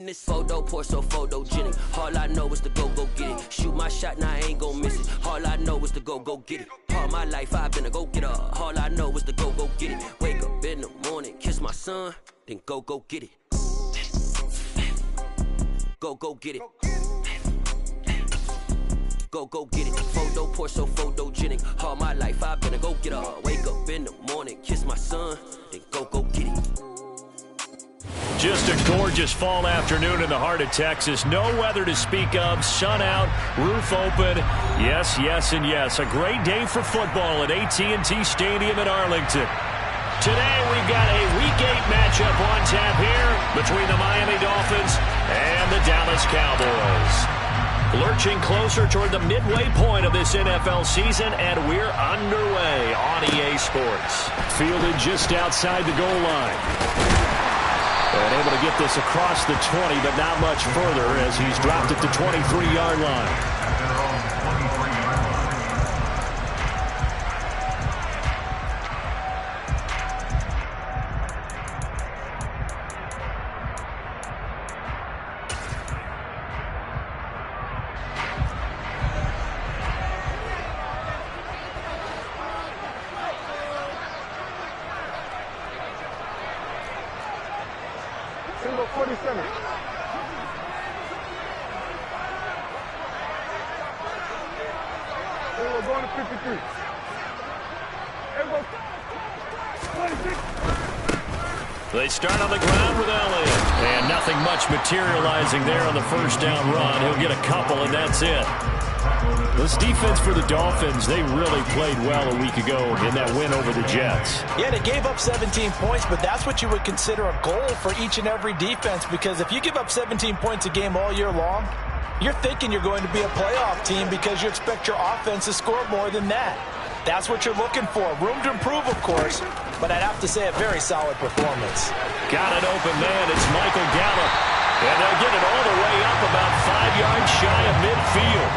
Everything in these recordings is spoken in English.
This photo poor so photogenic. All I know is to go get it. Shoot my shot, now I ain't gon' miss it. All I know is to go get it. All my life I've been a go getter. All I know is to go get it. Wake up in the morning, kiss my son, then go get it. Go get it. Go get it. Photo poor so photogenic. All my life I've been a go getter. Wake up in the morning, kiss my son, then go get it. Just a gorgeous fall afternoon in the heart of Texas. No weather to speak of. Sun out, roof open. Yes, yes, and yes. A great day for football at AT&T Stadium in Arlington. Today we've got a Week 8 matchup on tap here between the Miami Dolphins and the Dallas Cowboys. Lurching closer toward the midway point of this NFL season, and we're underway on EA Sports. Fielded just outside the goal line. And able to get this across the 20, but not much further as he's dropped at the 23-yard line. Single 47. Single going to 53. Single 26. They start on the ground with Elliott. And nothing much materializing there on the first down run. He'll get a couple, and that's it. This defense for the Dolphins, they really played well a week ago in that win over the Jets. Yeah, they gave up 17 points, but that's what you would consider a goal for each and every defense, because if you give up 17 points a game all year long, you're thinking you're going to be a playoff team because you expect your offense to score more than that. That's what you're looking for. Room to improve, of course, but I'd have to say a very solid performance. Got an open man. It's Michael Gallup. And they'll get it all the way up about 5 yards shy of midfield.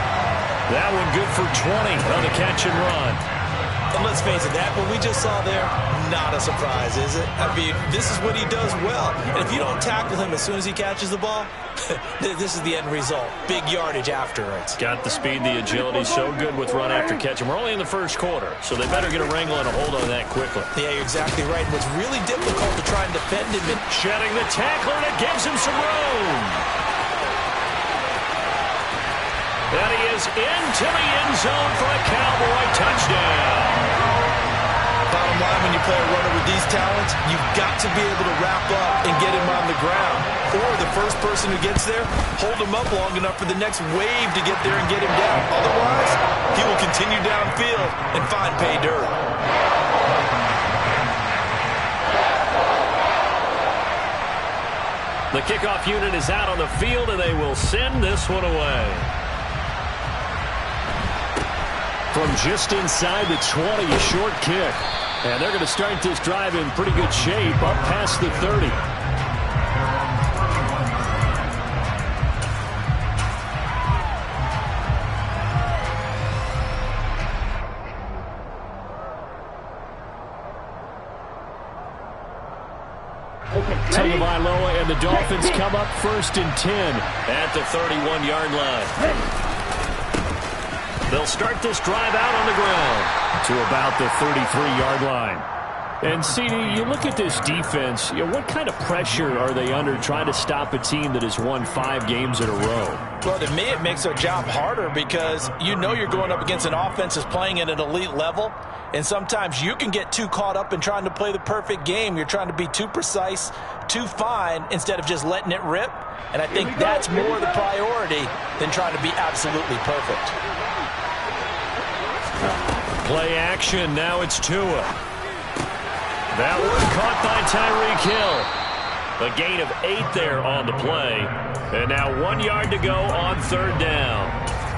That one good for 20 on the catch and run. And let's face it, that what we just saw there, not a surprise, is it? I mean, this is what he does well. And if you don't tackle him as soon as he catches the ball, this is the end result. Big yardage afterwards. Got the speed, the agility, so good with run after catch. And we're only in the first quarter, so they better get a wrangle and a hold on that quickly. Yeah, you're exactly right. What's really difficult to try and defend him. Shedding the tackler, and it gives him some room. And he is into the end zone for a Cowboy touchdown. Bottom line, when you play a runner with these talents, you've got to be able to wrap up and get him on the ground. Or the first person who gets there, hold him up long enough for the next wave to get there and get him down. Otherwise, he will continue downfield and find pay dirt. The kickoff unit is out on the field, and they will send this one away. From just inside the 20, a short kick. And they're going to start this drive in pretty good shape up past the 30. Tagovailoa and the Dolphins come up 1st and 10 at the 31-yard line. They'll start this drive out on the ground to about the 33-yard line. And, CD, you look at this defense, what kind of pressure are they under trying to stop a team that has won 5 games in a row? Well, to me, it makes their job harder because you know you're going up against an offense that's playing at an elite level, and sometimes you can get too caught up in trying to play the perfect game. You're trying to be too precise, too fine, instead of just letting it rip. And I think that's more the priority than trying to be absolutely perfect. Play action. Now it's Tua. That one caught by Tyreek Hill. A gain of 8 there on the play. And now 1 yard to go on 3rd down.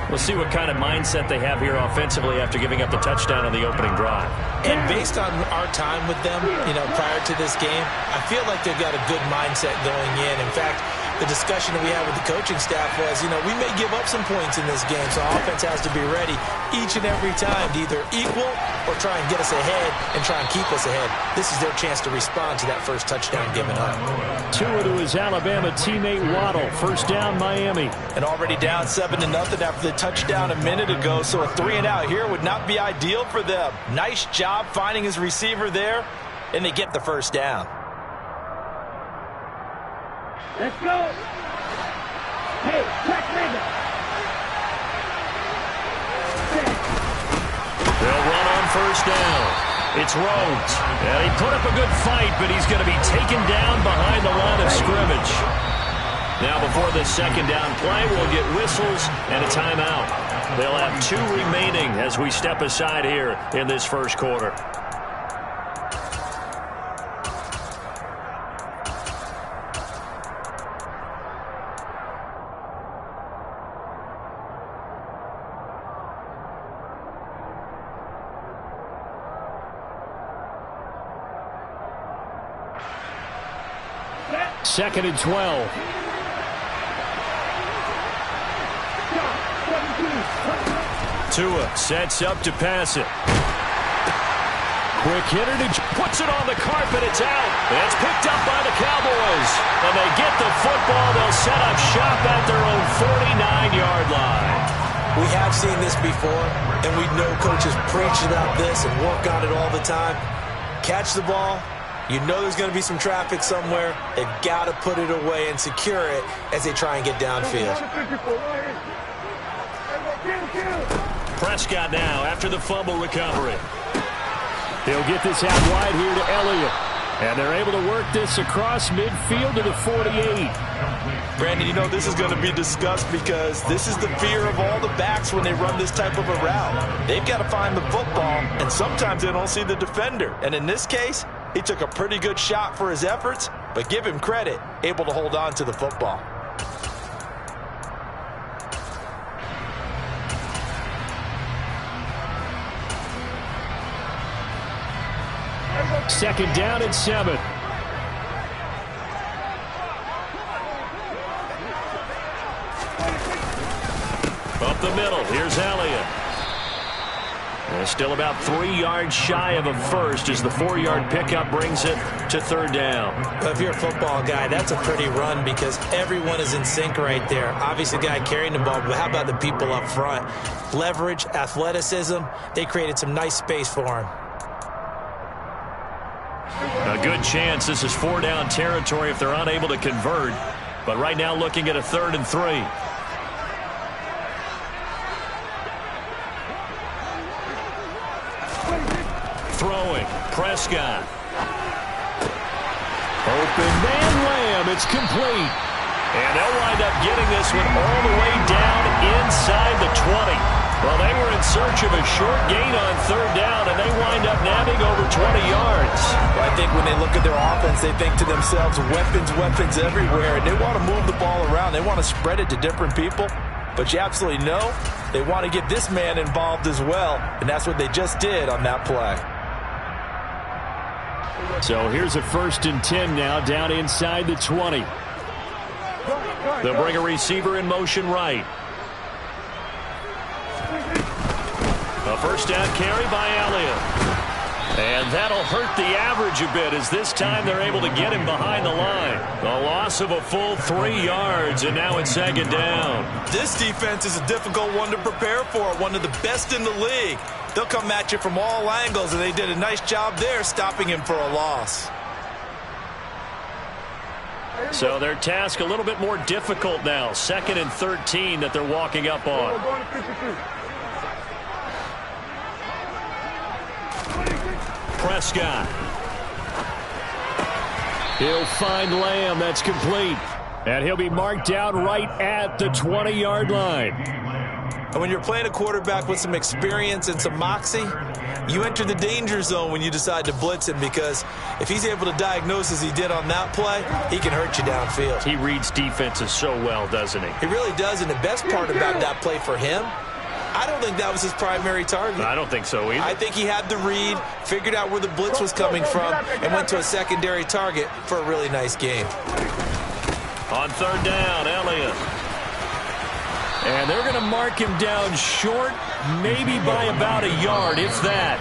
We'll see what kind of mindset they have here offensively after giving up the touchdown on the opening drive. And based on our time with them, prior to this game, I feel like they've got a good mindset going in. In fact, the discussion that we had with the coaching staff was, you know, we may give up some points in this game, so offense has to be ready each and every time to either equal or try and get us ahead and try and keep us ahead. This is their chance to respond to that first touchdown given up. Tua to his Alabama teammate Waddle. First down, Miami. And already down 7-0 after the touchdown a minute ago, so a 3-and-out here would not be ideal for them. Nice job finding his receiver there, and they get the first down. Let's go. Hey, check nigga. They'll run on first down. It's Rhodes. And he put up a good fight, but he's going to be taken down behind the line of scrimmage. Now before this second down play, we'll get whistles and a timeout. They'll have 2 remaining as we step aside here in this first quarter. Second and 12. Tua sets up to pass it. Quick hitter to puts it on the carpet. It's out. It's picked up by the Cowboys. And they get the football. They'll set up shop at their own 49-yard line. We have seen this before, and we know coaches preach about this and work on it all the time. Catch the ball. You know there's going to be some traffic somewhere. They've got to put it away and secure it as they try and get downfield. Prescott now after the fumble recovery. He'll get this out wide here to Elliott. And they're able to work this across midfield to the 48. Brandon, you know this is going to be discussed because this is the fear of all the backs when they run this type of a route. They've got to find the football, and sometimes they don't see the defender. And in this case, he took a pretty good shot for his efforts, but give him credit, able to hold on to the football. Second down and 7. Up the middle, here's Elliott. And still about 3 yards shy of a first as the 4-yard pickup brings it to third down. Well, if you're a football guy, that's a pretty run because everyone is in sync right there. Obviously, the guy carrying the ball, but how about the people up front? Leverage, athleticism, they created some nice space for him. A good chance this is 4-down territory if they're unable to convert. But right now looking at a 3rd and 3. Throwing, Prescott. Open man, Lamb, it's complete. And they'll wind up getting this one all the way down inside the 20. Well, they were in search of a short gain on 3rd down, and they wind up nabbing over 20 yards. Well, I think when they look at their offense, they think to themselves, weapons, weapons everywhere, and they want to move the ball around. They want to spread it to different people. But you absolutely know they want to get this man involved as well, and that's what they just did on that play. So here's a 1st and 10 now down inside the 20. They'll bring a receiver in motion right. A first down carry by Elliott. And that'll hurt the average a bit as this time they're able to get him behind the line. A loss of a full 3 yards, and now it's 2nd down. This defense is a difficult one to prepare for, one of the best in the league. They'll come at you from all angles, and they did a nice job there stopping him for a loss. So their task a little bit more difficult now. 2nd and 13 that they're walking up on. Prescott. He'll find Lamb. That's complete. And he'll be marked down right at the 20-yard line. And when you're playing a quarterback with some experience and some moxie, you enter the danger zone when you decide to blitz him, because if he's able to diagnose as he did on that play, he can hurt you downfield. He reads defenses so well, doesn't he? He really does, and the best part about that play for him, I don't think that was his primary target. I don't think so either. I think he had the read, figured out where the blitz was coming from, and went to a secondary target for a really nice game. On third down, Elliott. And they're going to mark him down short, maybe by about a yard, if that.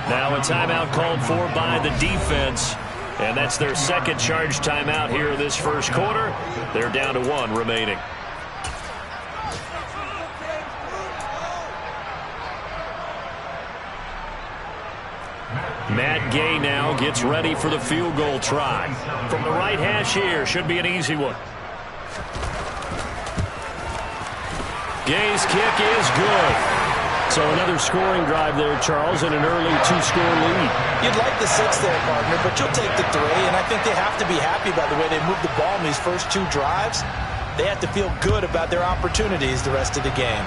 Now a timeout called for by the defense. And that's their second charge timeout here this first quarter. They're down to 1 remaining. Matt Gay now gets ready for the field goal try. From the right hash here, should be an easy one. Gay's kick is good. So another scoring drive there, Charles, and an early 2-score lead. You'd like the 6 there, partner, but you'll take the 3, and I think they have to be happy by the way they moved the ball in these first 2 drives. They have to feel good about their opportunities the rest of the game.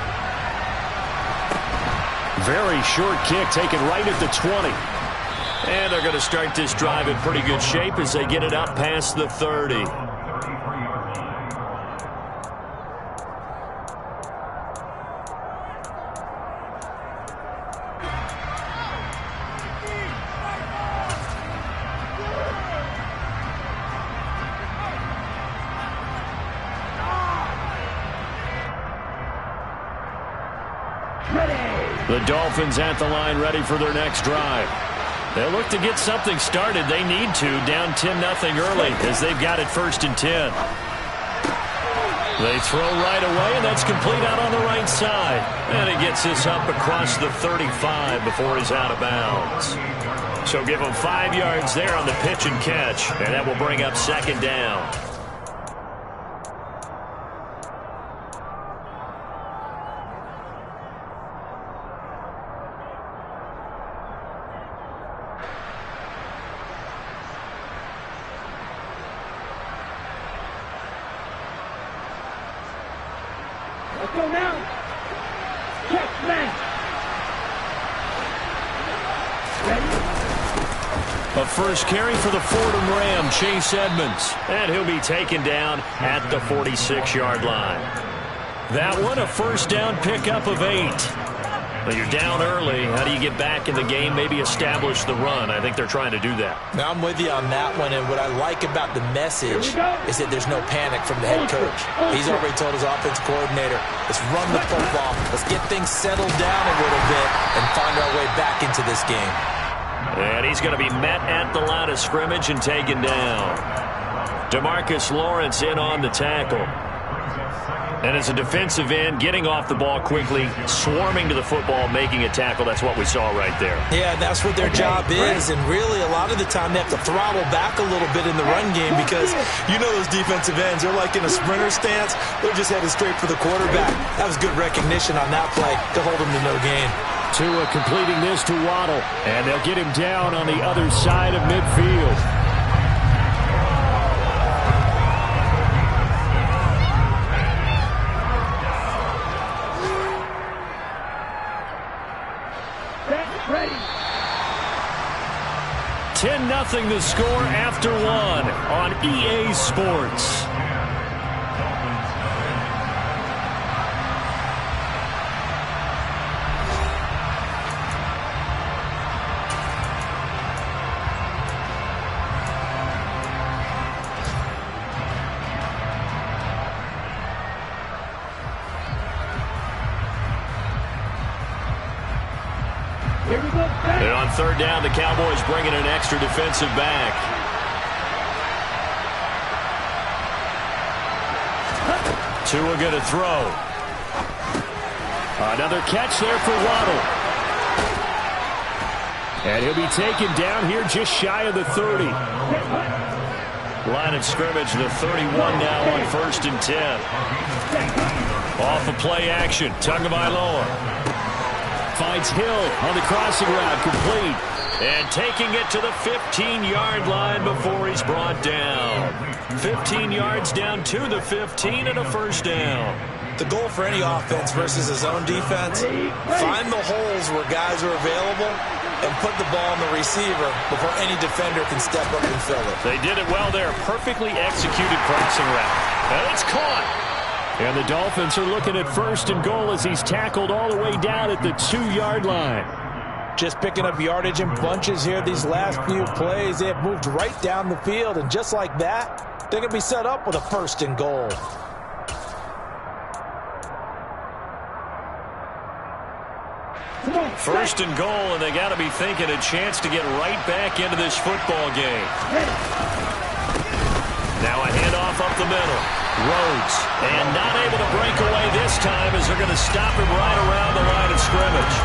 Very short kick taken right at the 20. And they're going to start this drive in pretty good shape as they get it up past the 30. The Dolphins at the line ready for their next drive. They'll look to get something started. They need to, down 10-0 early as they've got it 1st and 10. They throw right away, and that's complete out on the right side. And he gets this up across the 35 before he's out of bounds. So give him 5 yards there on the pitch and catch, and that will bring up 2nd down. Let's go now. Check, smash. Ready? A first carry for the Fordham Ram, Chase Edmonds. And he'll be taken down at the 46-yard line. That one, a first down pickup of 8. But you're down early. How do you get back in the game, maybe establish the run? I think they're trying to do that. Now, I'm with you on that one, and what I like about the message is that there's no panic from the head coach. He's already told his offense coordinator, let's run the football, let's get things settled down a little bit and find our way back into this game. And he's going to be met at the line of scrimmage and taken down. DeMarcus Lawrence in on the tackle. And as a defensive end, getting off the ball quickly, swarming to the football, making a tackle. That's what we saw right there. Yeah, that's what their job is. And really, a lot of the time, they have to throttle back a little bit in the run game because you know those defensive ends, they're like in a sprinter stance. They're just headed straight for the quarterback. That was good recognition on that play to hold them to no gain. Tua completing this to Waddle. And they'll get him down on the other side of midfield. Ready. 10-0 the score after 1 on EA Sports. And on third down, the Cowboys bringing an extra defensive back. Tua going to throw. Another catch there for Waddle. And he'll be taken down here just shy of the 30. Line of scrimmage, the 31 now on 1st and 10. Off of play action, Tagovailoa. Finds Hill on the crossing route, complete. And taking it to the 15-yard line before he's brought down. 15 yards down to the 15 and a first down. The goal for any offense versus his own defense, find the holes where guys are available and put the ball on the receiver before any defender can step up and fill it. They did it well there. Perfectly executed crossing route. And it's caught. And the Dolphins are looking at 1st and goal as he's tackled all the way down at the 2-yard line. Just picking up yardage in bunches here these last few plays. They have moved right down the field, and just like that, They can be set up with a 1st and goal. First and goal, and they got to be thinking a chance to get right back into this football game. Now a handoff up the middle. Rhodes, and not able to break away this time as they're going to stop him right around the line of scrimmage.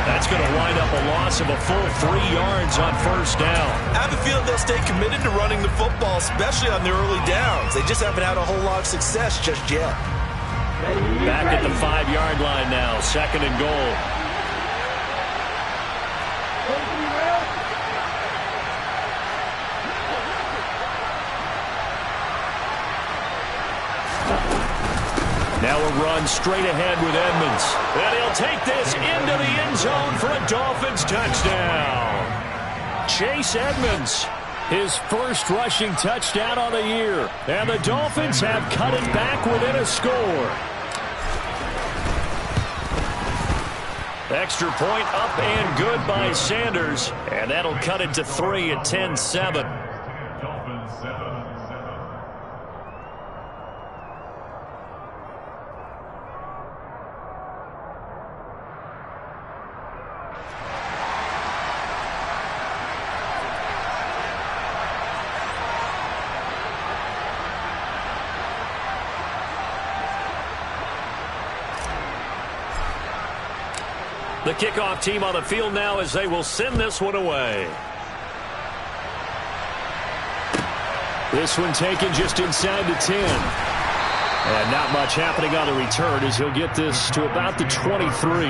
That's going to wind up a loss of a full 3 yards on 1st down. I have a feeling they'll stay committed to running the football, especially on the early downs. They just haven't had a whole lot of success just yet. Back at the 5-yard line now, 2nd and goal. Now a run straight ahead with Edmonds. And he'll take this into the end zone for a Dolphins touchdown. Chase Edmonds, his first rushing touchdown on the year. And the Dolphins have cut it back within a score. Extra point up and good by Sanders. And that'll cut it to 3 at 10-7. The kickoff team on the field now as they will send this one away. This one taken just inside the 10. And not much happening on the return as he'll get this to about the 23.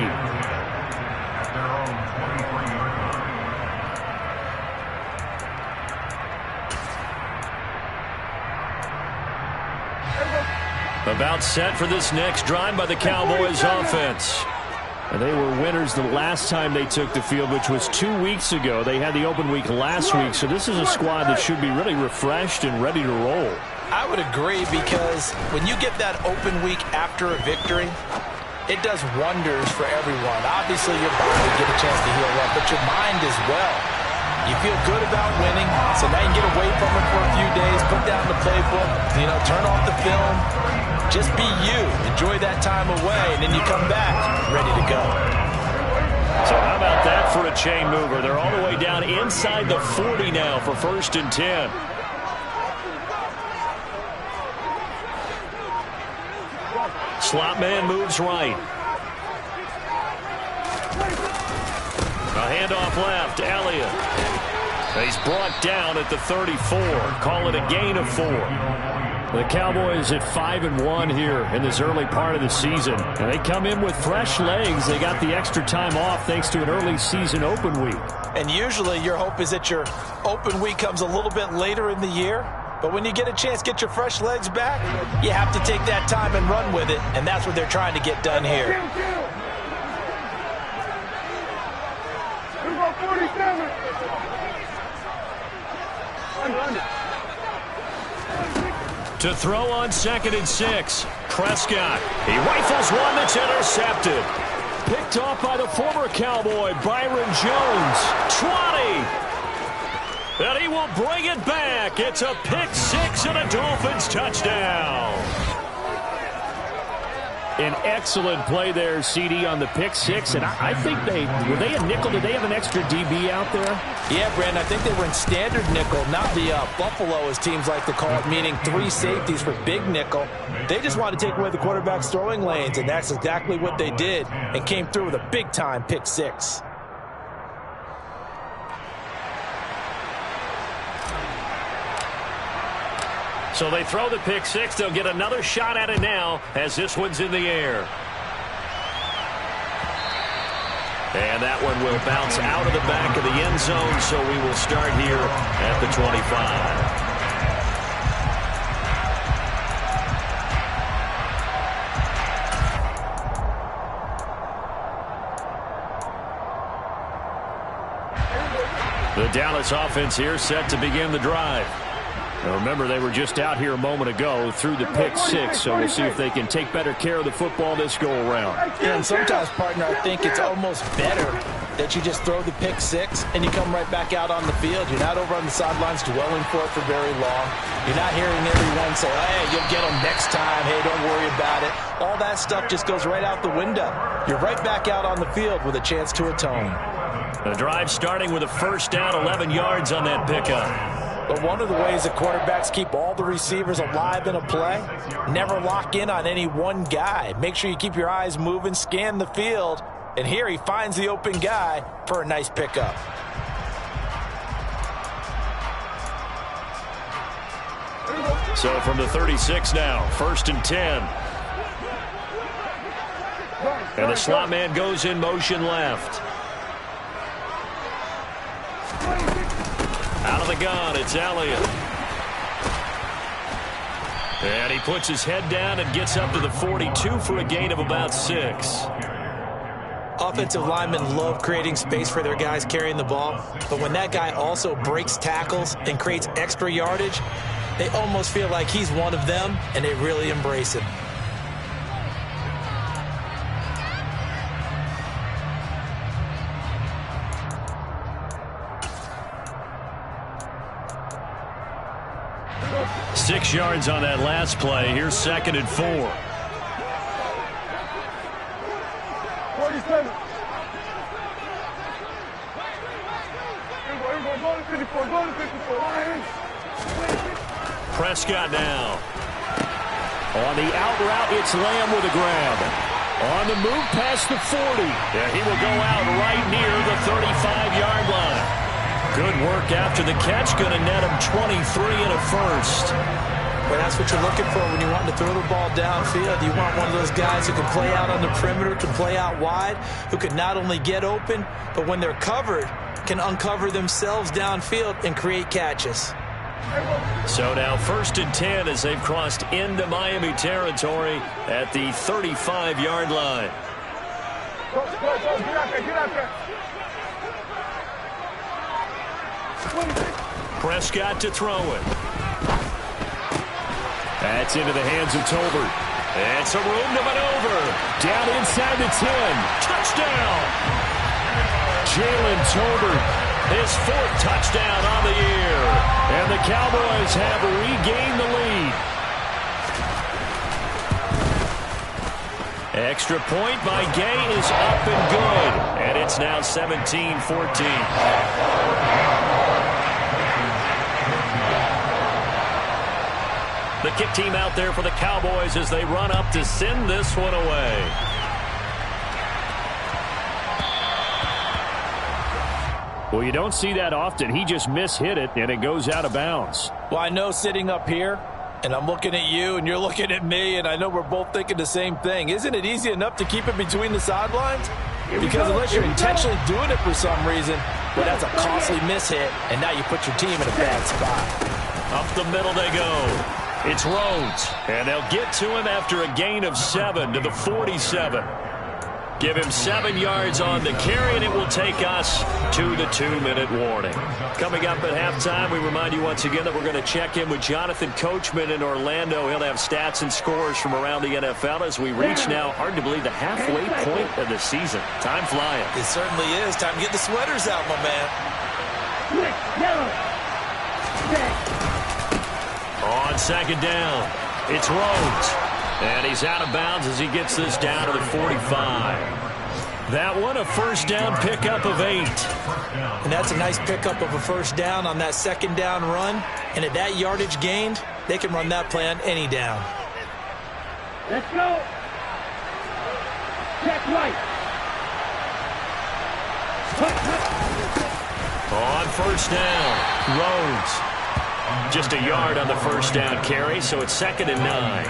About set for this next drive by the Cowboys offense. And they were winners the last time they took the field, which was 2 weeks ago. They had the open week last week, so this is a squad that should be really refreshed and ready to roll. I would agree, because when you get that open week after a victory, it does wonders for everyone. Obviously, your body get a chance to heal up, but your mind as well. You feel good about winning, so now you can get away from it for a few days, put down the playbook, turn off the film. Just be you. Enjoy that time away, and then you come back ready to go. So how about that for a chain mover? They're all the way down inside the 40 now for 1st and 10. Slot man moves right. A handoff left. Elliott. He's brought down at the 34. Call it a gain of 4. The Cowboys at 5-1 here in this early part of the season. And they come in with fresh legs. They got the extra time off thanks to an early season open week. And usually your hope is that your open week comes a little bit later in the year. But when you get a chance to get your fresh legs back, you have to take that time and run with it. And that's what they're trying to get done here. To throw on 2nd and 6. Prescott. He rifles one that's intercepted. Picked off by the former Cowboy, Byron Jones. 20. And he will bring it back. It's a pick 6 and a Dolphins touchdown. An excellent play there, CD, on the pick 6. And I think were they a nickel? Did they have an extra DB out there? Yeah, Brandon, I think they were in standard nickel, not the Buffalo, as teams like to call it, meaning 3 safeties for big nickel. They just wanted to take away the quarterback's throwing lanes, and that's exactly what they did, and came through with a big-time pick 6. So they throw the pick 6. They'll get another shot at it now as this one's in the air. And that one will bounce out of the back of the end zone, so we will start here at the 25. The Dallas offense here set to begin the drive. Now remember, they were just out here a moment ago through the pick 6, so we'll see if they can take better care of the football this go-around. And sometimes, partner, I think it's almost better that you just throw the pick six and you come right back out on the field. You're not over on the sidelines dwelling for it for very long. You're not hearing everyone say, hey, you'll get them next time. Hey, don't worry about it. All that stuff just goes right out the window. You're right back out on the field with a chance to atone. The drive starting with a first down, 11 yards on that pickup. But one of the ways that quarterbacks keep all the receivers alive in a play, never lock in on any one guy. Make sure you keep your eyes moving, scan the field, and here he finds the open guy for a nice pickup. So from the 36 now, 1st and 10. And the slot man goes in motion left. Out of the gun, it's Elliott. And he puts his head down and gets up to the 42 for a gain of about 6. Offensive linemen love creating space for their guys carrying the ball, but when that guy also breaks tackles and creates extra yardage, they almost feel like he's one of them, and they really embrace him. Six yards on that last play. Here's 2nd and 4. 47. Prescott now. On the out route, it's Lamb with a grab. On the move past the 40. Yeah, he will go out right near the 35-yard line. Good work after the catch. Going to net him 23 and a first. Well, that's what you're looking for when you want to throw the ball downfield. You want one of those guys who can play out on the perimeter, can play out wide, who can not only get open, but when they're covered, can uncover themselves downfield and create catches. So now 1st and 10 as they've crossed into Miami territory at the 35-yard line. Go, get out there. Prescott to throw it. That's into the hands of Tolbert. It's a room to maneuver. Down inside the 10. Touchdown. Jalen Tolbert, his 4th touchdown on the year. And the Cowboys have regained the lead. Extra point by Gay is up and good. And it's now 17-14. The kick team out there for the Cowboys as they run up to send this one away. Well, you don't see that often. He just mishit it, and it goes out of bounds. Well, I know sitting up here, and I'm looking at you, and you're looking at me, and I know we're both thinking the same thing. Isn't it easy enough to keep it between the sidelines? Because unless you're intentionally doing it for some reason, well, that's a costly mishit, and now you put your team in a bad spot. Up the middle they go. It's Rhodes, and they'll get to him after a gain of 7 to the 47. Give him 7 yards on the carry, and it will take us to the 2-minute warning. Coming up at halftime, we remind you once again that we're going to check in with Jonathan Coachman in Orlando. He'll have stats and scores from around the NFL as we reach now, hard to believe, the halfway point of the season. Time flying. It certainly is. Time to get the sweaters out, my man. Yellow. On 2nd down, it's Rhodes. And he's out of bounds as he gets this down to the 45. That one, a first down pickup of 8. And that's a nice pickup of a first down on that 2nd down run. And at that yardage gained, they can run that play on any down. Let's go. Check right. On first down, Rhodes. Just a yard on the first down carry, so it's 2nd and 9.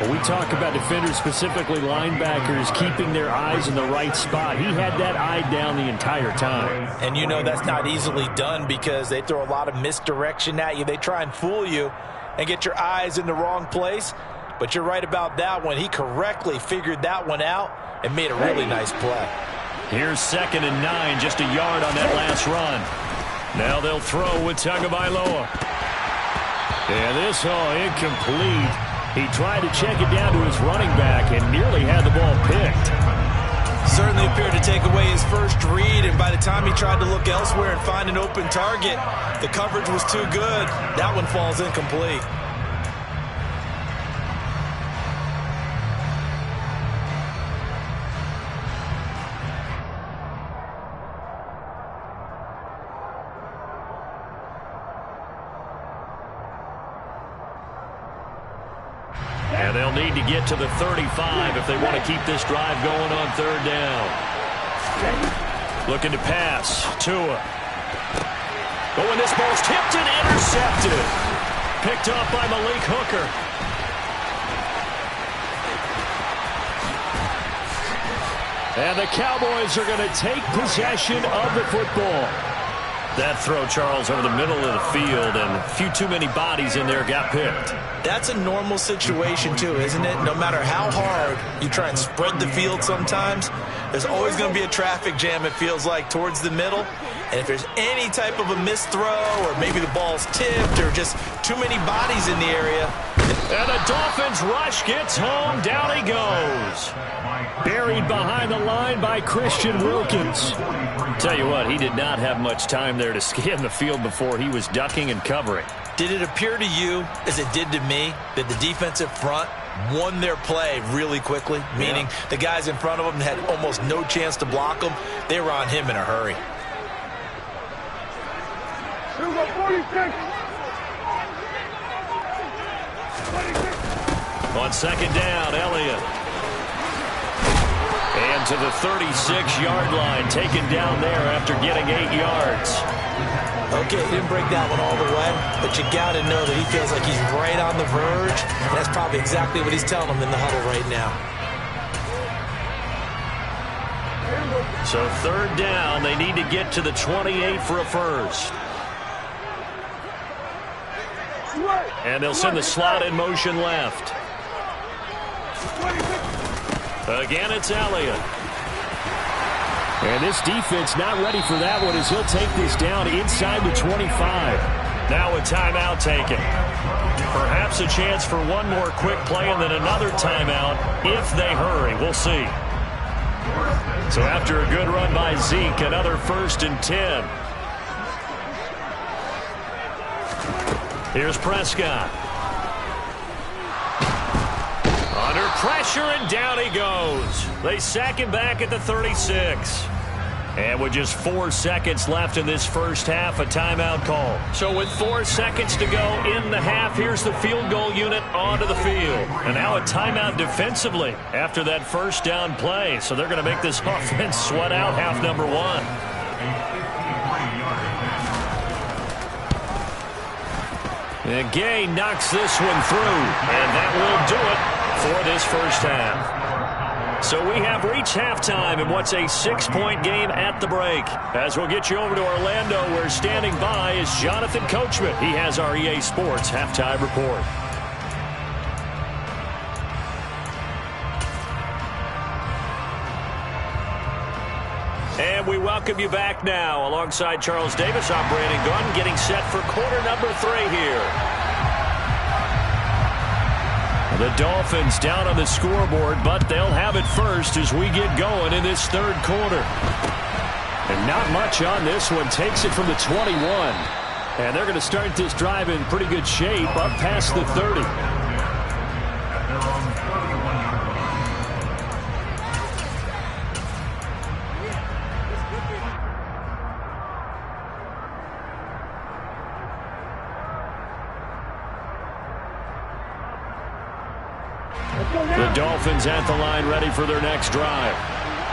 Well, we talk about defenders, specifically linebackers, keeping their eyes in the right spot. He had that eye down the entire time. And you know that's not easily done because they throw a lot of misdirection at you. They try and fool you and get your eyes in the wrong place. But you're right about that one. He correctly figured that one out and made a really nice play. Here's 2nd and 9, just a yard on that last run. Now they'll throw with Tagovailoa. And this incomplete. He tried to check it down to his running back and nearly had the ball picked. Certainly appeared to take away his first read, and by the time he tried to look elsewhere and find an open target, the coverage was too good. That one falls incomplete. And they'll need to get to the 35 if they want to keep this drive going on third down. Looking to pass. Tua. Oh, and this ball's tipped and intercepted. Picked up by Malik Hooker. And the Cowboys are going to take possession of the football. That throw, Charles, over the middle of the field, and a few too many bodies in there got picked. That's a normal situation, too, isn't it? No matter how hard you try and spread the field sometimes, there's always going to be a traffic jam, it feels like, towards the middle. And if there's any type of a missed throw, or maybe the ball's tipped, or just too many bodies in the area. And the Dolphins rush gets home. Down he goes. Buried behind the line by Christian Wilkins. Tell you what, he did not have much time there to scan the field before he was ducking and covering. Did it appear to you, as it did to me, that the defensive front won their play really quickly? Meaning the guys in front of them had almost no chance to block them. They were on him in a hurry. 46. On second down, Elliott. And to the 36-yard line, taken down there after getting 8 yards. Okay, he didn't break that one all the way, but you got to know that he feels like he's right on the verge. And that's probably exactly what he's telling them in the huddle right now. So third down, they need to get to the 28 for a first. And they'll send the slot in motion left. Again, it's Elliott. And this defense not ready for that one as he'll take this down inside the 25. Now a timeout taken. Perhaps a chance for one more quick play and then another timeout if they hurry. We'll see. So after a good run by Zeke, another 1st and 10. Here's Prescott. Under pressure, and down he goes. They sack him back at the 36. And with just 4 seconds left in this first half, a timeout call. So with 4 seconds to go in the half, here's the field goal unit onto the field. And now a timeout defensively after that first down play. So they're going to make this offense sweat out half number 1. And Gay knocks this one through, and that will do it for this first half. So we have reached halftime in what's a 6-point game at the break. As we'll get you over to Orlando, where standing by is Jonathan Coachman. He has our EA Sports halftime report. And we welcome you back now. Alongside Charles Davis, I'm Brandon Gunn, getting set for quarter number 3 here. The Dolphins down on the scoreboard, but they'll have it first as we get going in this third quarter. And not much on this one. Takes it from the 21. And they're going to start this drive in pretty good shape up past the 30. The Dolphins at the line, ready for their next drive.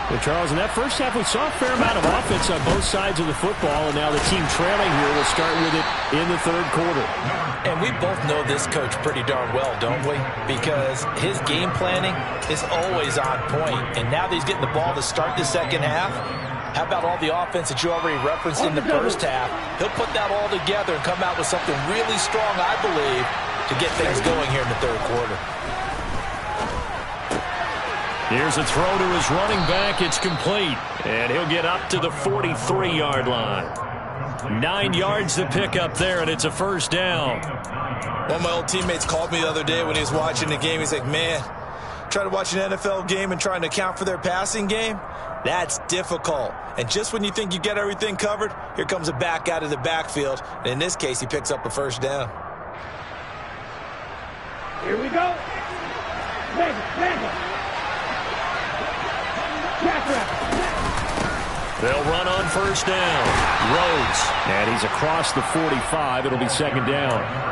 Well, Charles, in that first half, we saw a fair amount of offense on both sides of the football, and now the team trailing here will start with it in the third quarter. And we both know this coach pretty darn well, don't we? Because his game planning is always on point. And now that he's getting the ball to start the second half, how about all the offense that you already referenced in the first half? He'll put that all together and come out with something really strong, I believe, to get things going here in the third quarter. Here's a throw to his running back. It's complete. And he'll get up to the 43-yard line. 9 yards to pick up there, and it's a first down. One of my old teammates called me the other day when he was watching the game. He's like, man, try to watch an NFL game and trying to account for their passing game? That's difficult. And just when you think you get everything covered, here comes a back out of the backfield. And in this case, he picks up a first down. Here we go. They'll run on first down. Rhodes. And he's across the 45. It'll be second down.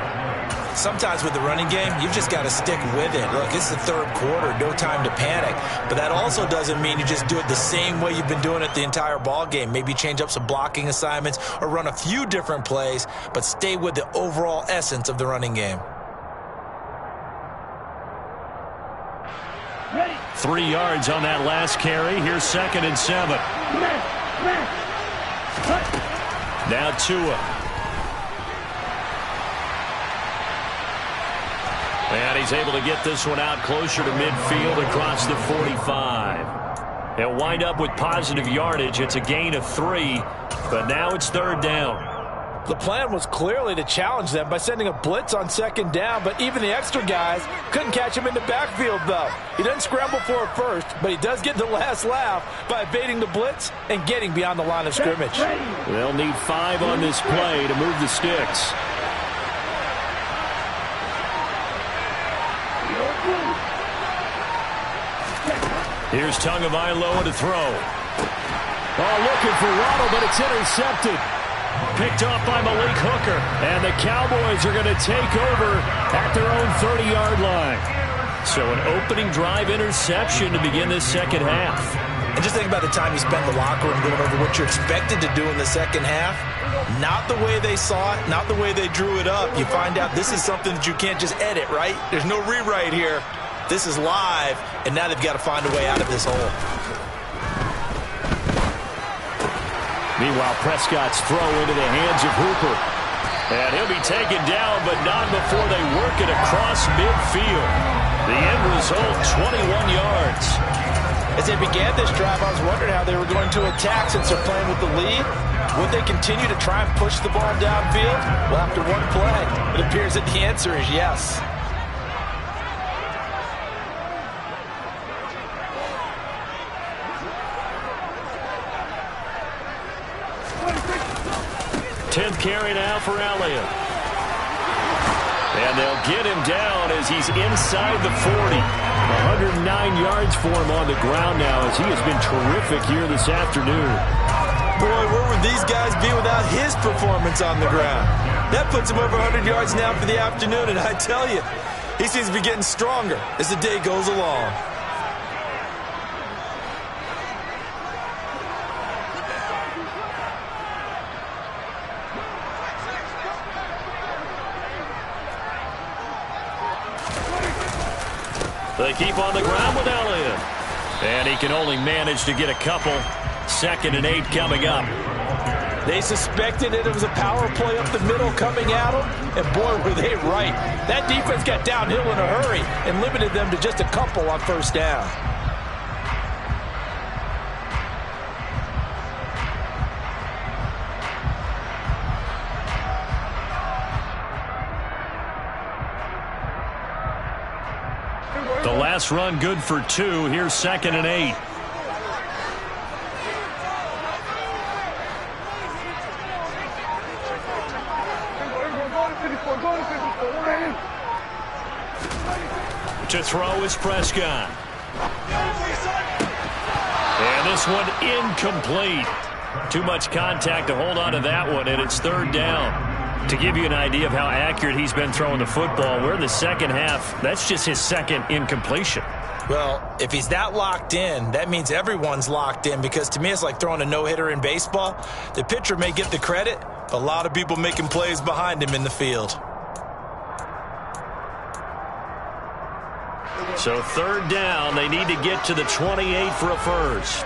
Sometimes with the running game, you've just got to stick with it. Look, it's the third quarter, no time to panic. But that also doesn't mean you just do it the same way you've been doing it the entire ball game. Maybe change up some blocking assignments or run a few different plays, but stay with the overall essence of the running game. 3 yards on that last carry. Here's 2nd and 7. Now Tua. And he's able to get this one out closer to midfield across the 45. They'll wind up with positive yardage. It's a gain of 3, but now it's third down. The plan was clearly to challenge them by sending a blitz on second down, but even the extra guys couldn't catch him in the backfield, though. He doesn't scramble for it first, but he does get the last laugh by evading the blitz and getting beyond the line of scrimmage. They'll need 5 on this play to move the sticks. Here's Tagovailoa to throw. Oh, looking for Waddle, but it's intercepted. Picked off by Malik Hooker. And the Cowboys are going to take over at their own 30-yard line. So an opening drive interception to begin this second half. And just think about the time you spend in the locker room going over what you're expected to do in the second half. Not the way they saw it, not the way they drew it up. You find out this is something that you can't just edit, right? There's no rewrite here. This is live, and now they've got to find a way out of this hole. Meanwhile, Prescott's throw into the hands of Hooper. And he'll be taken down, but not before they work it across midfield. The end result, 21 yards. As they began this drive, I was wondering how they were going to attack since they're playing with the lead. Would they continue to try and push the ball downfield? Well, after one play, it appears that the answer is yes. Tenth carry now for Elliott. And they'll get him down as he's inside the 40. 109 yards for him on the ground now as he has been terrific here this afternoon. Boy, where would these guys be without his performance on the ground? That puts him over 100 yards now for the afternoon, and I tell you, he seems to be getting stronger as the day goes along. They keep on the ground with Elliott. And he can only manage to get a couple. 2nd and 8 coming up. They suspected that it was a power play up the middle coming at them, and boy, were they right. That defense got downhill in a hurry and limited them to just a couple on first down. The last run good for 2. Here's 2nd and 8. To throw is Prescott. And this one incomplete. Too much contact to hold on to that one, and it's third down. To give you an idea of how accurate he's been throwing the football, we're in the second half. That's just his second incompletion. Well, if he's that locked in, that means everyone's locked in, because to me it's like throwing a no-hitter in baseball. The pitcher may get the credit, but a lot of people making plays behind him in the field. So third down, they need to get to the 28 for a first.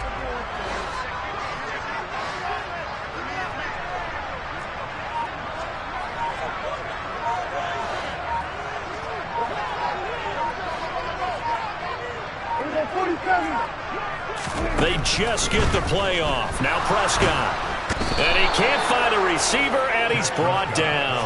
They just get the play off. Now Prescott. And he can't find a receiver, and he's brought down.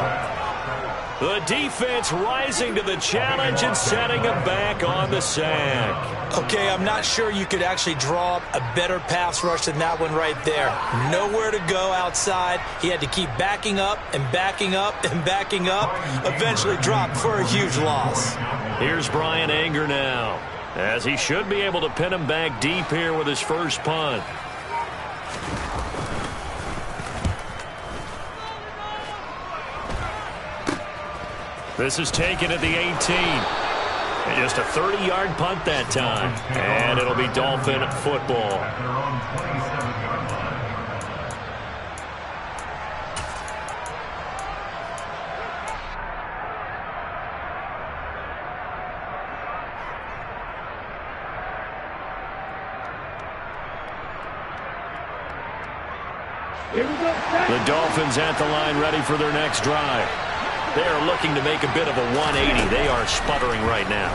The defense rising to the challenge and setting him back on the sack. Okay, I'm not sure you could actually draw up a better pass rush than that one right there. Nowhere to go outside. He had to keep backing up and backing up and backing up. Eventually dropped for a huge loss. Here's Brian Anger now, as he should be able to pin him back deep here with his first punt. This is taken at the 18. And just a 30-yard punt that time. And it'll be Dolphin football. The Dolphins at the line ready for their next drive. They are looking to make a bit of a 180. They are sputtering right now.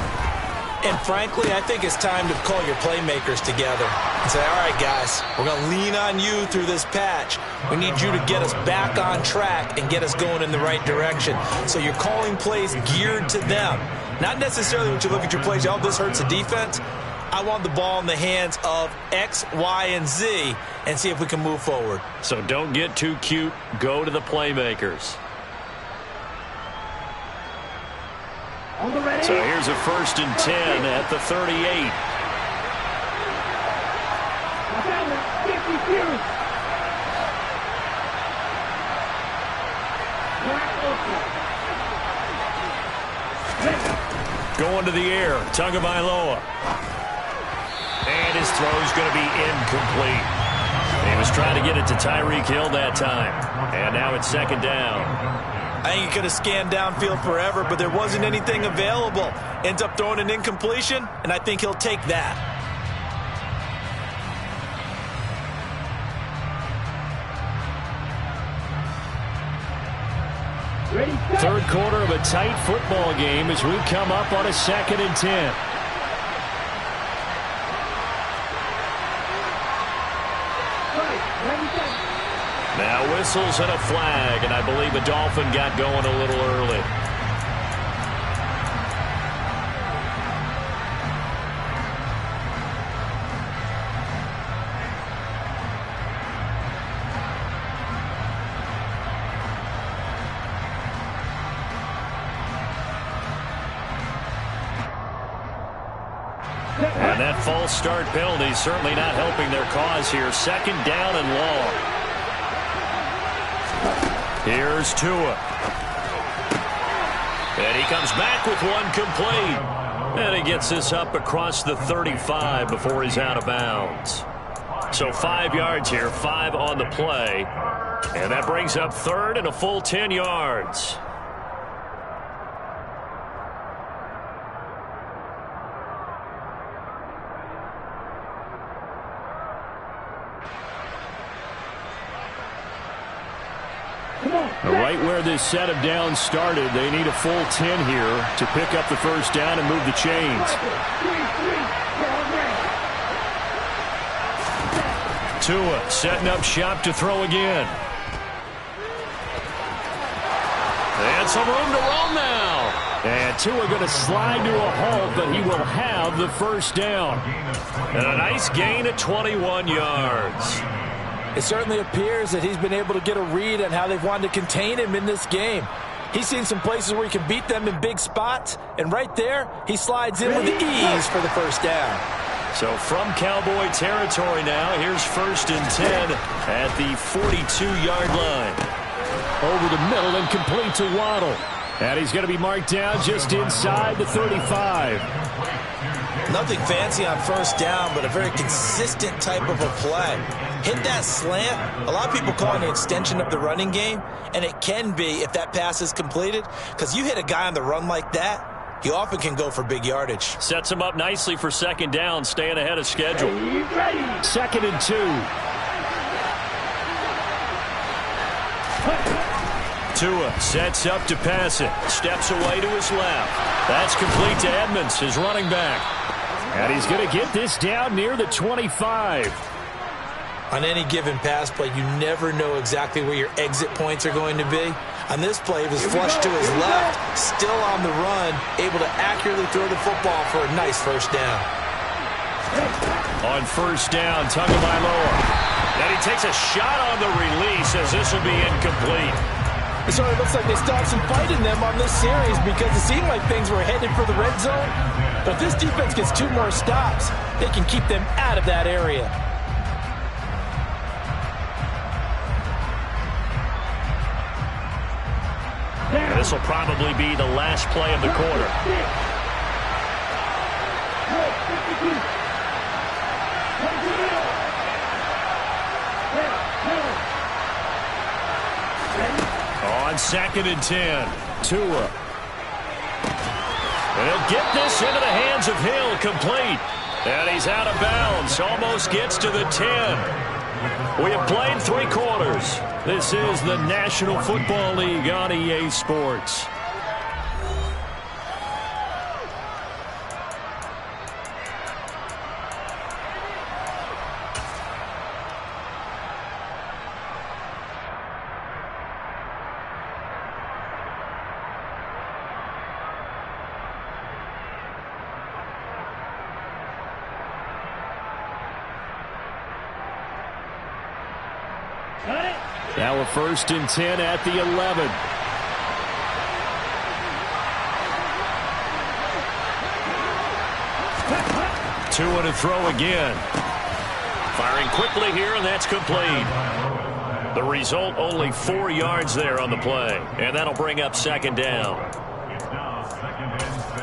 And frankly, I think it's time to call your playmakers together and say, all right, guys, we're going to lean on you through this patch. We need you to get us back on track and get us going in the right direction. So you're calling plays geared to them. Not necessarily when you look at your plays, oh, this hurts the defense. I want the ball in the hands of X, Y, and Z and see if we can move forward. So don't get too cute. Go to the playmakers. So here's a 1st and 10 at the 38. Going to the air, Tagovailoa. And his throw's going to be incomplete. He was trying to get it to Tyreek Hill that time. And now it's 2nd down. I think he could have scanned downfield forever, but there wasn't anything available. Ends up throwing an incompletion, and I think he'll take that. Third quarter of a tight football game as we come up on a 2nd and 10. Now whistles and a flag, and I believe the Dolphin got going a little early. And that false start penalty certainly not helping their cause here. 2nd down and long. Here's Tua. And he comes back with one complete. And he gets this up across the 35 before he's out of bounds. So 5 yards here, 5 on the play. And that brings up 3rd and a full 10 yards. Right where this set of downs started, they need a full 10 here to pick up the 1st down and move the chains. Tua setting up shop to throw again. And some room to roll now. And Tua going to slide to a halt, but he will have the 1st down. And a nice gain of 21 yards. It certainly appears that he's been able to get a read on how they've wanted to contain him in this game. He's seen some places where he can beat them in big spots, and right there, he slides in with ease for the 1st down. So from Cowboy territory now, here's 1st and 10 at the 42-yard line. Over the middle and complete to Waddle. And he's going to be marked down just inside the 35. Nothing fancy on 1st down, but a very consistent type of a play. Hit that slant. A lot of people call it an extension of the running game, and it can be if that pass is completed, because you hit a guy on the run like that, he often can go for big yardage. Sets him up nicely for 2nd down, staying ahead of schedule. 2nd and 2. Tua sets up to pass it. Steps away to his left. That's complete to Edmonds, his running back. And he's going to get this down near the 25. On any given pass play, you never know exactly where your exit points are going to be. On this play, he was flushed to his left, still on the run, able to accurately throw the football for a nice first down. On first down, Tagovailoa. And he takes a shot on the release as this will be incomplete. So it looks like they still have some fight in them on this series because it seemed like things were headed for the red zone. But if this defense gets 2 more stops, they can keep them out of that area. This will probably be the last play of the quarter. On 2nd and 10, Tua. And he'll get this into the hands of Hill, complete. And he's out of bounds, almost gets to the 10. We have played 3 quarters. This is the National Football League on EA Sports. Now a 1st and 10 at the 11. Tua to throw again. Firing quickly here, and that's complete. The result, only 4 yards there on the play. And that'll bring up 2nd down. It's now 2nd and 6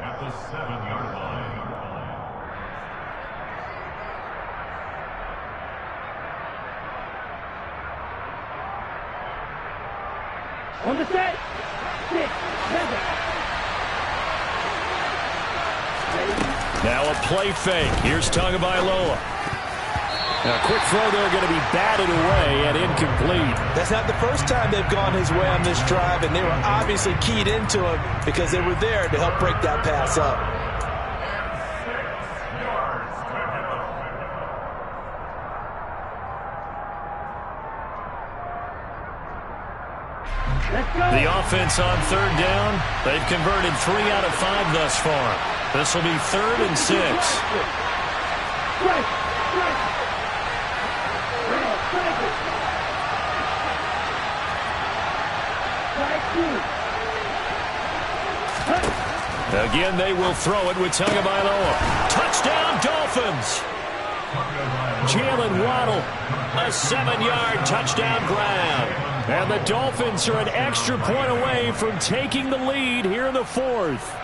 at the 7-yard line. On the set. 6, 7. Now a play fake. Here's Tagovailoa. Now a quick throw there, going to be batted away and incomplete. That's not the first time they've gone his way on this drive, and they were obviously keyed into him because they were there to help break that pass up. The offense on 3rd down. They've converted 3 out of 5 thus far. This will be 3rd and 6. Again, they will throw it with Tagovailoa. Touchdown, Dolphins! Jalen Waddle, a 7-yard touchdown grab. And the Dolphins are an extra point away from taking the lead here in the 4th.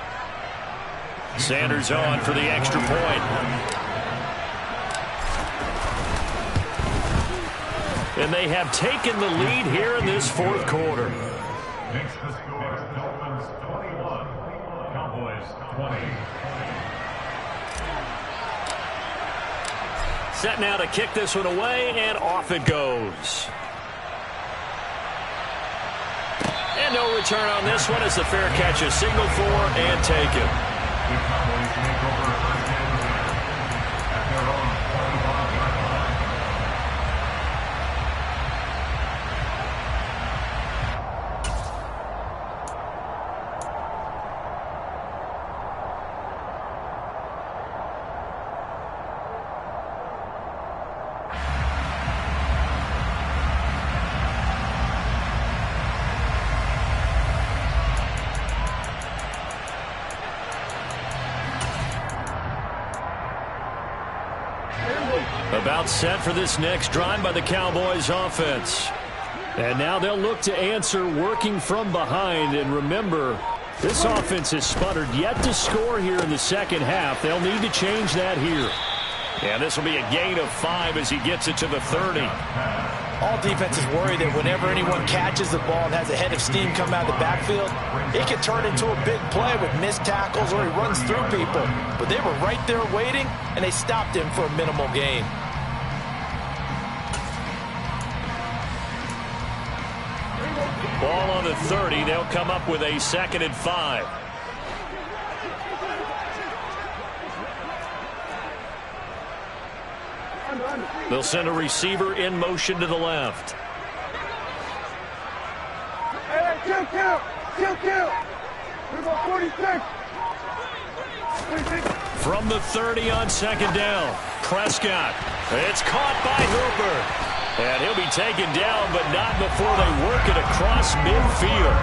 Sanders on for the extra point. And they have taken the lead here in this 4th quarter. Makes the score Dolphins 21, Cowboys 20. Set now to kick this one away, and off it goes. And no return on this one as the fair catch is signaled for and taken. The Cowboys make over 1st and 10 at their own 45-yard line. About set for this next drive by the Cowboys offense. And now they'll look to answer working from behind. And remember, this offense has sputtered yet to score here in the 2nd half. They'll need to change that here. And this will be a gain of 5 as he gets it to the 30. All defenses worry that whenever anyone catches the ball and has a head of steam come out of the backfield, it can turn into a big play with missed tackles or he runs through people. But they were right there waiting, and they stopped him for a minimal gain. Ball on the 30. They'll come up with a 2nd and 5. They'll send a receiver in motion to the left. From the 30 on second down, Prescott. It's caught by Hooper. And he'll be taken down, but not before they work it across midfield.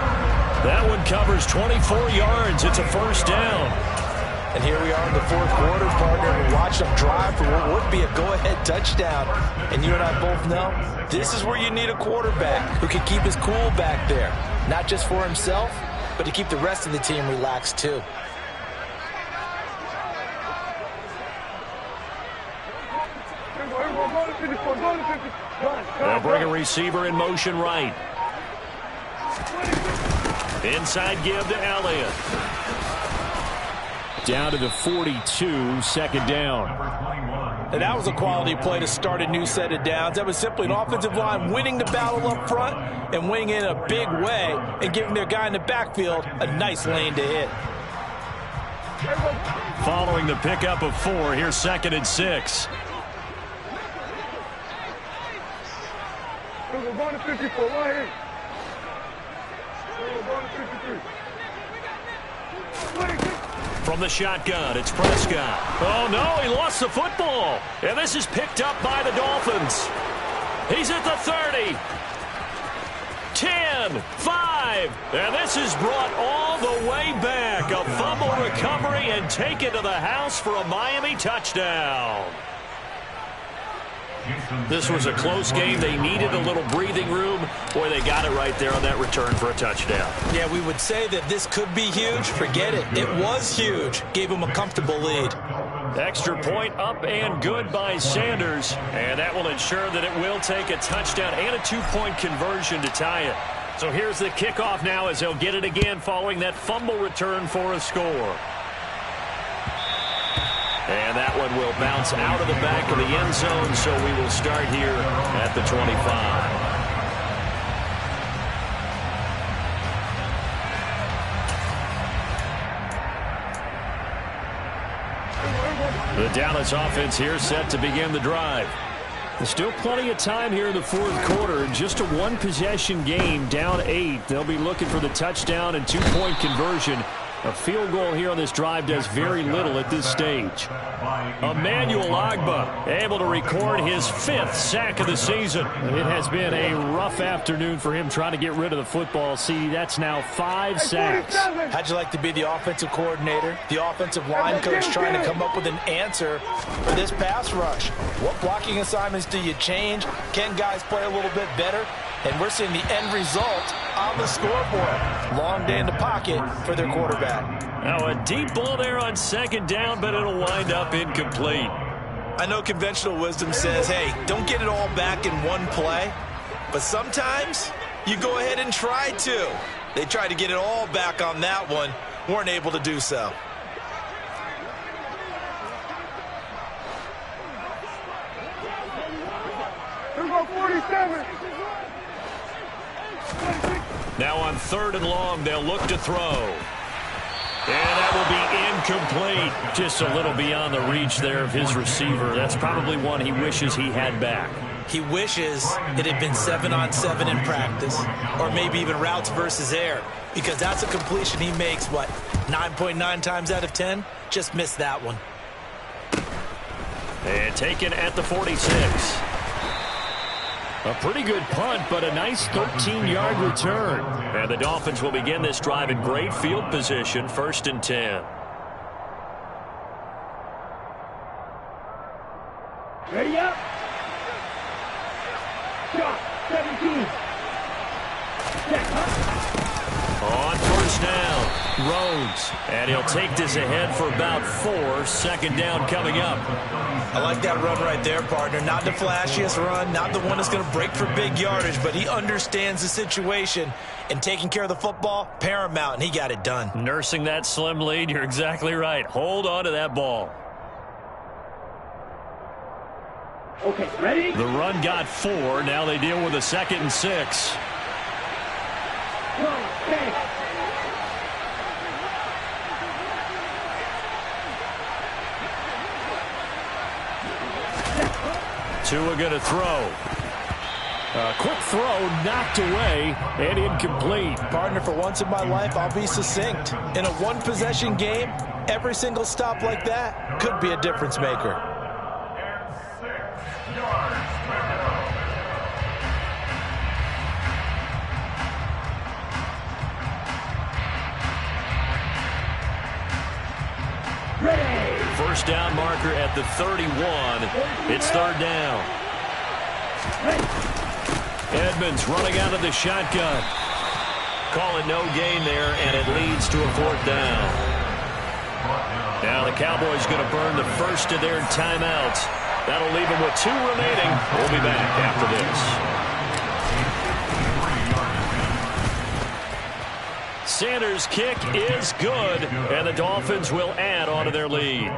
That one covers 24 yards. It's a first down. And here we are in the fourth quarter, partner. We watched them drive for what would be a go-ahead touchdown. And you and I both know this is where you need a quarterback who can keep his cool back there. Not just for himself, but to keep the rest of the team relaxed too. They'll bring a receiver in motion right. Inside give to Elliott. Down to the 42, second down. And that was a quality play to start a new set of downs. That was simply an offensive line winning the battle up front and winning in a big way and giving their guy in the backfield a nice lane to hit. Following the pickup of 4, here's 2nd and 6. We're going to 54 right here. We're going to 53. From the shotgun, it's Prescott. Oh, no, he lost the football. And this is picked up by the Dolphins. He's at the 30. 10, 5. And this is brought all the way back. A fumble recovery and taken to the house for a Miami touchdown. This was a close game. They needed a little breathing room. Boy, they got it right there on that return for a touchdown. Yeah, we would say that this could be huge. Forget it. It was huge. Gave them a comfortable lead. Extra point up and good by Sanders. And that will ensure that it will take a touchdown and a 2-point conversion to tie it. So here's the kickoff now as they'll get it again following that fumble return for a score. And that one will bounce out of the back of the end zone, so we will start here at the 25. The Dallas offense here set to begin the drive. There's still plenty of time here in the fourth quarter. Just a one-possession game, down 8. They'll be looking for the touchdown and 2-point conversion. A field goal here on this drive does very little at this stage. Emmanuel Ogbah able to record his 5th sack of the season. It has been a rough afternoon for him trying to get rid of the football. See, that's now 5 sacks. How'd you like to be the offensive coordinator, the offensive line coach trying to come up with an answer for this pass rush? What blocking assignments do you change? Can guys play a little bit better? And we're seeing the end result on the scoreboard. Long day in the pocket for their quarterback. Now a deep ball there on second down, but it'll wind up incomplete. I know conventional wisdom says, hey, don't get it all back in one play. But sometimes you go ahead and try to. They tried to get it all back on that one. Weren't able to do so. We're going 47. Now on 3rd and long, they'll look to throw. And that will be incomplete. Just a little beyond the reach there of his receiver. That's probably one he wishes he had back. He wishes it had been 7-on-7 in practice, or maybe even routes versus air, because that's a completion he makes, what, 9.9 times out of 10? Just missed that one. And taken at the 46. A pretty good punt, but a nice 13-yard return. And the Dolphins will begin this drive in great field position, 1st and 10. Ready up. Shot. 17. Check. On 1st down, Rhodes. And he'll take this ahead for about 4. 2nd down coming up. I like that run right there, partner. Not the flashiest run, not the one that's going to break for big yardage, but he understands the situation, and taking care of the football, paramount, and he got it done. Nursing that slim lead, you're exactly right. Hold on to that ball. Okay, ready? The run got 4. Now they deal with a 2nd and 6. Okay. Tua going to throw. Quick throw, knocked away, and incomplete. Partner, for once in my life, I'll be succinct. In a one-possession game, every single stop like that could be a difference maker. First down marker at the 31. It's third down. Edmonds running out of the shotgun. Call it no gain there, and it leads to a fourth down. Now the Cowboys going to burn the first of their timeouts. That'll leave them with 2 remaining. We'll be back after this. Sanders' kick is good, and the Dolphins will add on to their lead.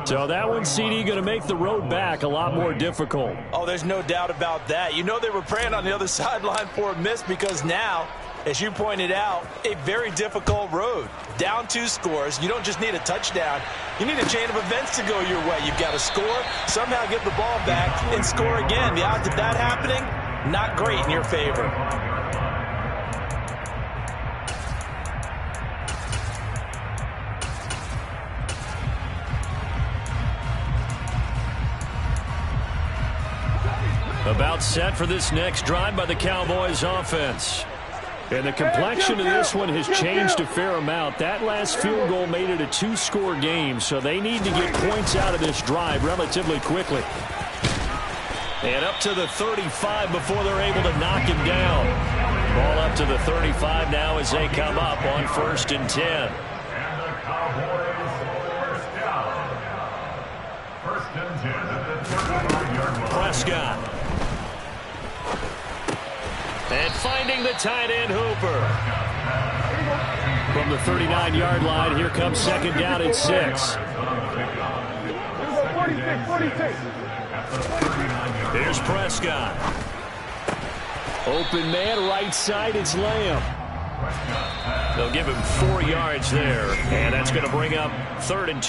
So that one, CD, going to make the road back a lot more difficult. Oh, there's no doubt about that. You know they were praying on the other sideline for a miss because now, as you pointed out, a very difficult road. Down 2 scores. You don't just need a touchdown. You need a chain of events to go your way. You've got to score, somehow get the ball back, and score again. The odds of that happening, not great in your favor. About set for this next drive by the Cowboys offense. And the complexion of this one has changed a fair amount. That last field goal made it a 2-score game, so they need to get points out of this drive relatively quickly. And up to the 35 before they're able to knock him down. Ball up to the 35 now as they come up on 1st and 10. And the Cowboys first down. 1st and 10 at the 35-yard line. Prescott. And finding the tight end Hooper. From the 39-yard line, here comes 2nd down and 6. Here's Prescott. Open man, right side, it's Lamb. They'll give him 4 yards there, and that's going to bring up 3rd and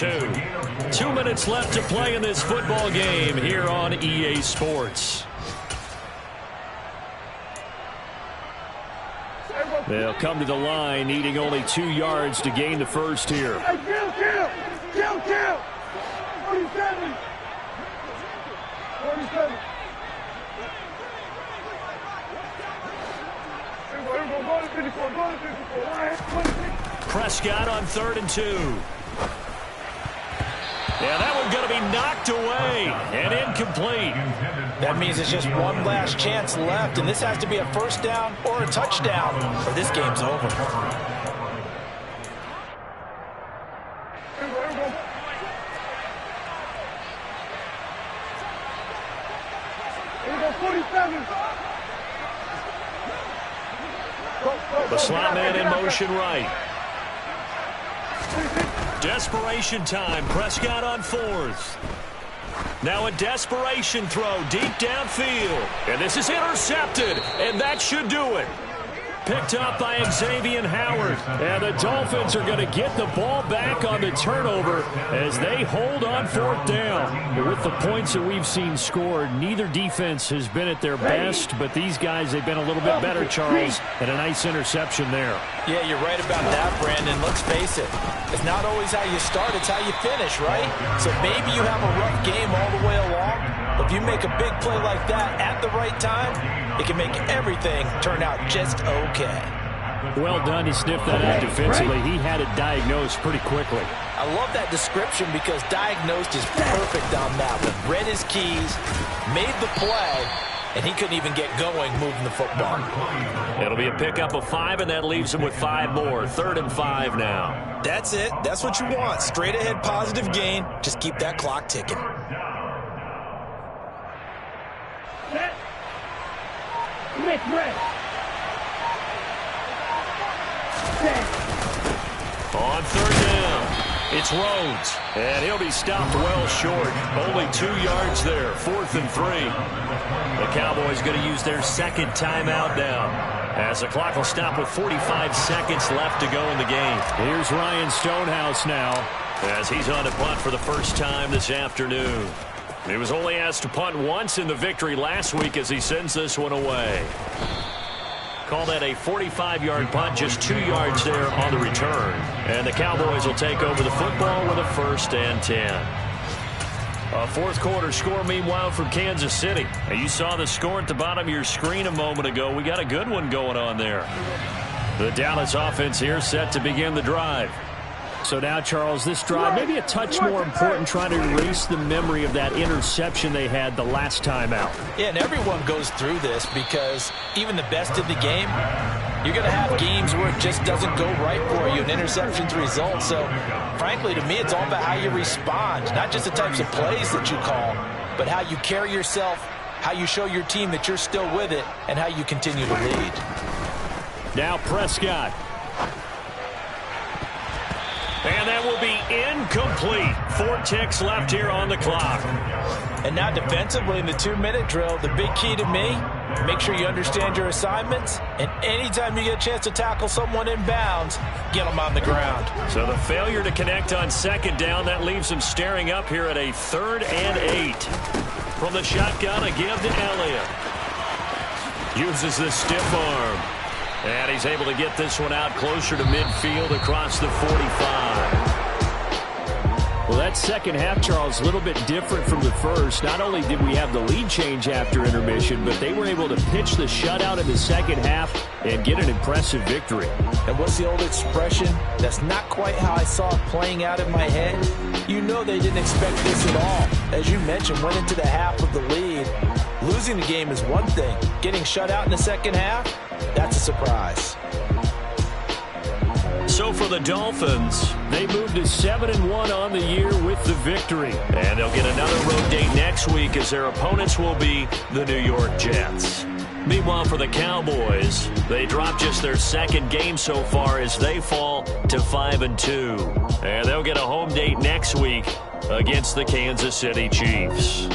2. 2 minutes left to play in this football game here on EA Sports. They'll come to the line, needing only 2 yards to gain the first here. Hey, kill! 47! 47! Prescott on 3rd and 2. Yeah, that one's going to be knocked away and incomplete. That means it's just one last chance left, and this has to be a first down or a touchdown, or this game's over. The slot man in motion right. Desperation time. Prescott on 4th. Now a desperation throw deep downfield. And this is intercepted. And that should do it. Picked up by Xavier Howard. And the Dolphins are going to get the ball back on the turnover as they hold on 4th down. But with the points that we've seen scored, neither defense has been at their best, but these guys, they've been a little bit better, Charles, and a nice interception there. Yeah, you're right about that, Brandon. Let's face it. It's not always how you start, it's how you finish, right? So maybe you have a rough game all the way along, but if you make a big play like that at the right time, it can make everything turn out just okay. Well done to sniff that out defensively. He had it diagnosed pretty quickly. I love that description because diagnosed is perfect on that one. Read his keys, made the play, and he couldn't even get going moving the football. It'll be a pickup of 5, and that leaves him with 5 more. 3rd and 5 now. That's it. That's what you want. Straight ahead positive gain. Just keep that clock ticking. On 3rd down, it's Rhodes, and he'll be stopped well short. Only 2 yards there, 4th and 3. The Cowboys going to use their 2nd timeout now, as the clock will stop with 45 seconds left to go in the game. Here's Ryan Stonehouse now, as he's on to punt for the first time this afternoon. He was only asked to punt once in the victory last week as he sends this one away. Call that a 45-yard punt, just 2 yards there on the return. And the Cowboys will take over the football with a 1st and 10. A fourth quarter score, meanwhile, from Kansas City. And you saw the score at the bottom of your screen a moment ago. We got a good one going on there. The Dallas offense here set to begin the drive. So now, Charles, this drive maybe a touch more important, trying to erase the memory of that interception they had the last time out. Yeah, and everyone goes through this because even the best of the game, you're going to have games where it just doesn't go right for you, and interceptions result. So, frankly, to me, it's all about how you respond, not just the types of plays that you call, but how you carry yourself, how you show your team that you're still with it, and how you continue to lead. Now Prescott. And that will be incomplete. 4 ticks left here on the clock. And now defensively in the 2-minute drill, the big key to me, make sure you understand your assignments, and anytime you get a chance to tackle someone in bounds, get them on the ground. So the failure to connect on 2nd down, that leaves him staring up here at a 3rd and 8. From the shotgun, a give to Elliott. Uses the stiff arm. And he's able to get this one out closer to midfield across the 45. Well, that second half, Charles, a little bit different from the first. Not only did we have the lead change after intermission, but they were able to pitch the shutout in the second half and get an impressive victory. And what's the old expression? That's not quite how I saw it playing out in my head. You know they didn't expect this at all. As you mentioned, went into the half of the lead. Losing the game is one thing. Getting shut out in the second half, that's a surprise. So for the Dolphins, they moved to 7-1 on the year with the victory. And they'll get another road date next week as their opponents will be the New York Jets. Meanwhile, for the Cowboys, they dropped just their 2nd game so far as they fall to 5-2. And they'll get a home date next week against the Kansas City Chiefs.